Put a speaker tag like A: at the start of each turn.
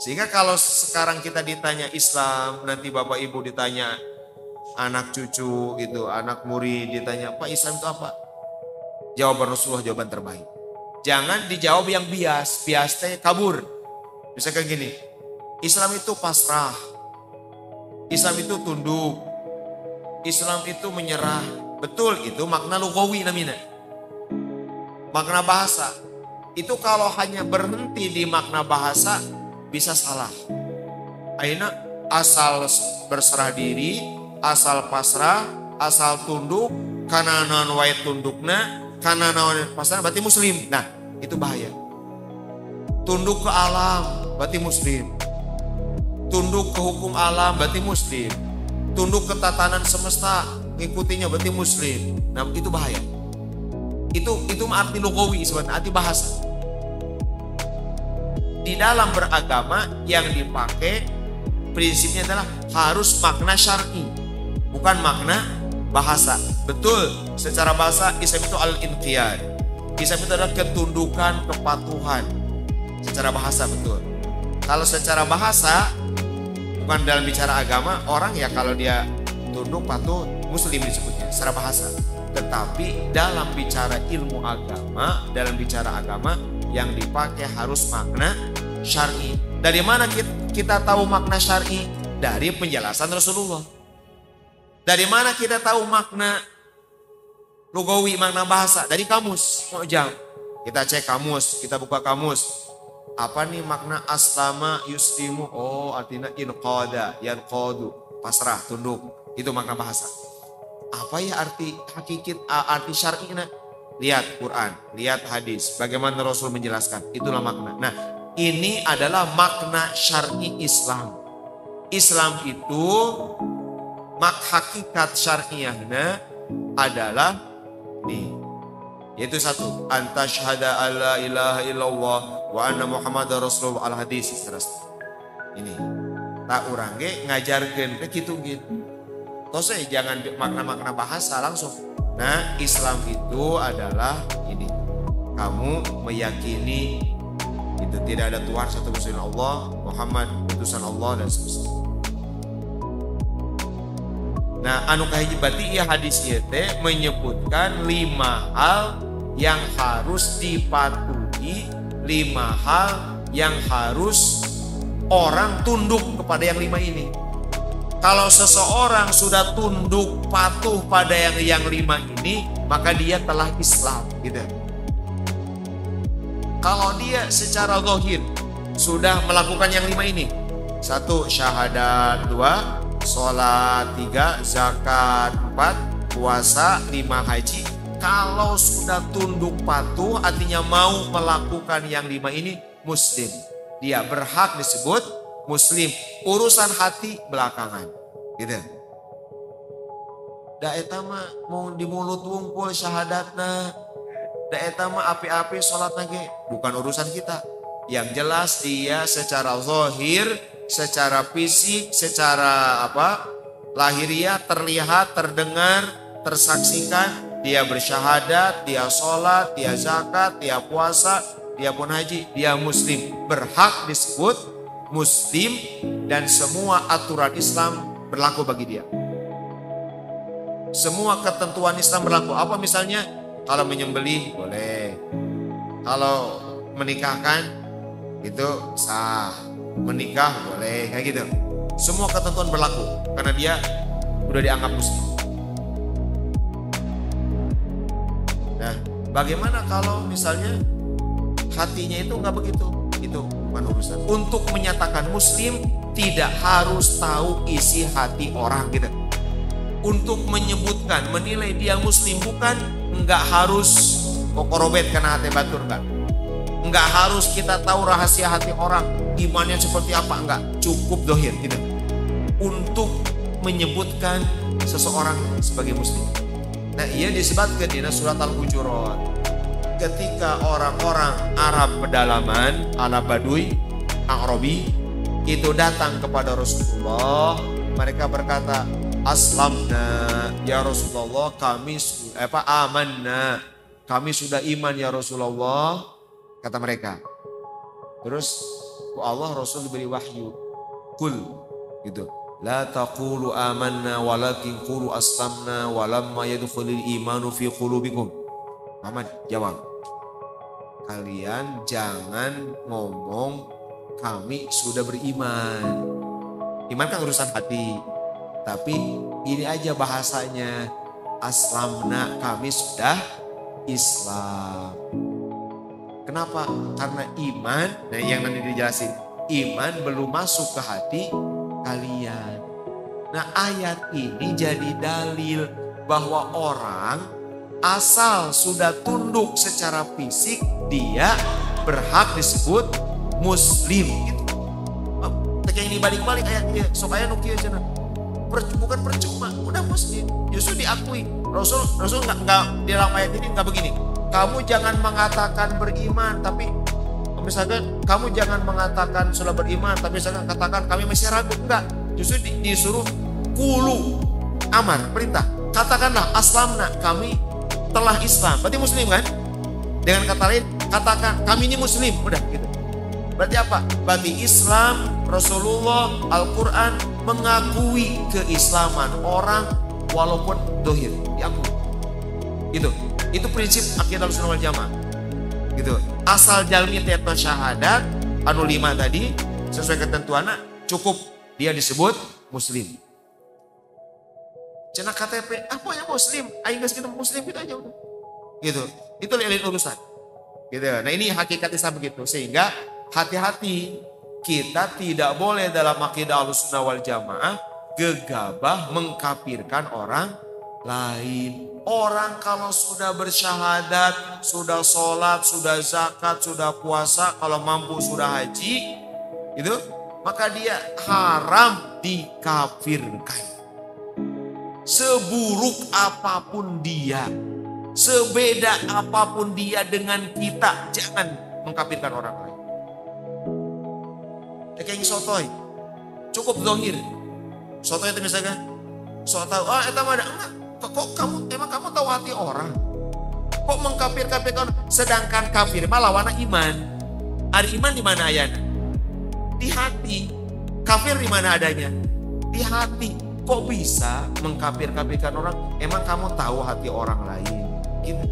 A: Sehingga kalau sekarang kita ditanya Islam, nanti Bapak Ibu ditanya anak cucu itu, anak murid ditanya, Pak Islam itu apa? Jawaban Rasulullah jawaban terbaik. Jangan dijawab yang bias, bias teh kabur. Misalkan gini, Islam itu pasrah, Islam itu tunduk, Islam itu menyerah. Betul, itu makna lugawi namanya. Makna bahasa. Itu kalau hanya berhenti di makna bahasa bisa salah. Akhirnya asal berserah diri, asal pasrah, asal tunduk, karena naon wae tundukna, karena naon pasrah berarti muslim. Nah, itu bahaya. Tunduk ke alam berarti muslim. Tunduk ke hukum alam berarti muslim. Tunduk ke tatanan semesta, ngikutinya berarti muslim. Nah, itu bahaya. Itu arti lugawi sebenarnya, arti bahasa. Di dalam beragama yang dipakai prinsipnya adalah harus makna syar'i, bukan makna bahasa. Betul, secara bahasa Islam itu al-inqiyad. Islam itu adalah ketundukan, kepatuhan. Secara bahasa betul. Kalau secara bahasa, bukan dalam bicara agama, orang ya kalau dia tunduk, patuh, muslim disebutnya secara bahasa. Tetapi dalam bicara ilmu agama, dalam bicara agama yang dipakai harus makna syar'i. Dari mana kita tahu makna syar'i? Dari penjelasan Rasulullah. Dari mana kita tahu makna lugawi, makna bahasa? Dari kamus, mu'jam. Kita cek kamus, kita buka kamus. Apa nih makna aslama yuslimu? Oh, artinya inqada, yanqadu, pasrah, tunduk. Itu makna bahasa. Apa ya arti hakiki, arti syar'inya? Lihat Quran, lihat hadis, bagaimana Rasul menjelaskan. Itulah makna. Nah, ini adalah makna syar'i Islam. Islam itu hakikat syar'iyahnya adalah nih, yaitu satu, anta syahada alla ilaha illallah wa anna muhammadar rasulullah al hadis. Ini tak urang ge ngajarkeun ke kitu gitu. Tos jangan makna-makna bahasa langsung. Nah, Islam itu adalah ini. Kamu meyakini itu tidak ada Tuhan satu selain Allah, Muhammad utusan Allah dan seterusnya. Nah, anu kahiji berarti ya hadis ieu teh menyebutkan 5 hal yang harus dipatuhi, 5 hal yang harus orang tunduk kepada yang 5 ini. Kalau seseorang sudah tunduk patuh pada yang 5 ini, maka dia telah Islam, gitu. Kalau dia secara zahir sudah melakukan yang 5 ini, 1 syahadat, 2 sholat, 3 zakat, 4 puasa, 5 haji. Kalau sudah tunduk patuh, artinya mau melakukan yang 5 ini, muslim. Dia berhak disebut muslim. Urusan hati belakangan, gitu. Da eta mah mau di mulut wungkul syahadatna, da eta mah api-api sholatna ge, bukan urusan kita. Yang jelas dia secara zahir, secara fisik, secara lahiriah terlihat, terdengar, tersaksikan, dia bersyahadat, dia sholat, dia zakat, dia puasa, dia pun haji, dia muslim. Berhak disebut muslim dan semua aturan Islam berlaku bagi dia. Semua ketentuan Islam berlaku. Apa misalnya? Kalau menyembelih boleh. Kalau menikahkan itu sah. Menikah boleh, kayak gitu. Semua ketentuan berlaku karena dia udah dianggap muslim. Nah, bagaimana kalau misalnya hatinya itu nggak begitu? Itu bukan urusan. Untuk menyatakan muslim tidak harus tahu isi hati orang, gitu. Untuk menyebutkan, menilai dia muslim bukan, nggak harus kokorobet karena hati batur, nggak harus kita tahu rahasia hati orang, imannya seperti apa, enggak. Cukup dohir, gitu. Untuk menyebutkan seseorang sebagai muslim. Nah, ia disebutkan di surat Al-Hujurat. Ketika orang-orang Arab pedalaman, Arab Baduy, Arabi, itu datang kepada Rasulullah, mereka berkata, aslamna ya Rasulullah, kami amanna, kami sudah iman ya Rasulullah, kata mereka. Terus Allah Rasul diberi wahyu. Kul gitu. La taqulu amanna walakin qulu aslamna walamma yadkhulul imanu fi qulubikum. Muhammad jawab. Kalian jangan ngomong kami sudah beriman. Iman kan urusan hati. Tapi ini aja bahasanya. Aslamna, kami sudah Islam. Kenapa? Karena iman, nah yang nanti dijelasin, iman belum masuk ke hati kalian. Nah ayat ini jadi dalil bahwa orang asal sudah tunduk secara fisik, dia berhak disebut muslim. Gitu. Kayak ini balik-balik ayatnya, supaya nukia cina. Bukan percuma, udah muslim, justru diakui. Rasul nggak di dalam ayat ini nggak begini. Kamu jangan mengatakan beriman, tapi misalkan kamu jangan mengatakan sudah beriman, tapi misalkan katakan kami masih ragu. Enggak, justru disuruh kulu, amar, perintah. Katakanlah aslamna, kami telah Islam. Berarti muslim kan? Dengan kata lain, katakan kami ini muslim, udah gitu. Berarti apa? Berarti Islam, Rasulullah, Al-Quran mengakui keislaman orang walaupun dohir, diakui. Itu prinsip akidah Ahlussunnah wal Jamaah. Gitu. Asal jalmi tetna syahadat anu 5 tadi sesuai ketentuannya cukup dia disebut muslim. Cenah KTP apa yang muslim? Aing geus kita muslim gitu aja udah. Gitu. Itu lain urusan. Gitu. Nah ini hakikat Islam begitu, sehingga hati-hati, kita tidak boleh dalam akidah Ahlussunnah wal Jamaah gegabah mengkafirkan orang lain. Orang kalau sudah bersyahadat, sudah sholat, sudah zakat, sudah puasa, kalau mampu sudah haji, gitu, maka dia haram dikafirkan. Seburuk apapun dia, sebeda apapun dia dengan kita, jangan mengkafirkan orang lain. Kayak sotoy, cukup zahir. Sotoy itu misalkan, sotoy, itu mah ada enggak. Kok kamu tahu hati orang? Kok mengkafir-kafirkan? Sedangkan kafir mah lawanna iman. Ada iman di mana ayana? Di hati. Kafir di mana adanya? Di hati. Kok bisa mengkafir-kafirkan orang? Emang kamu tahu hati orang lain? Gitu.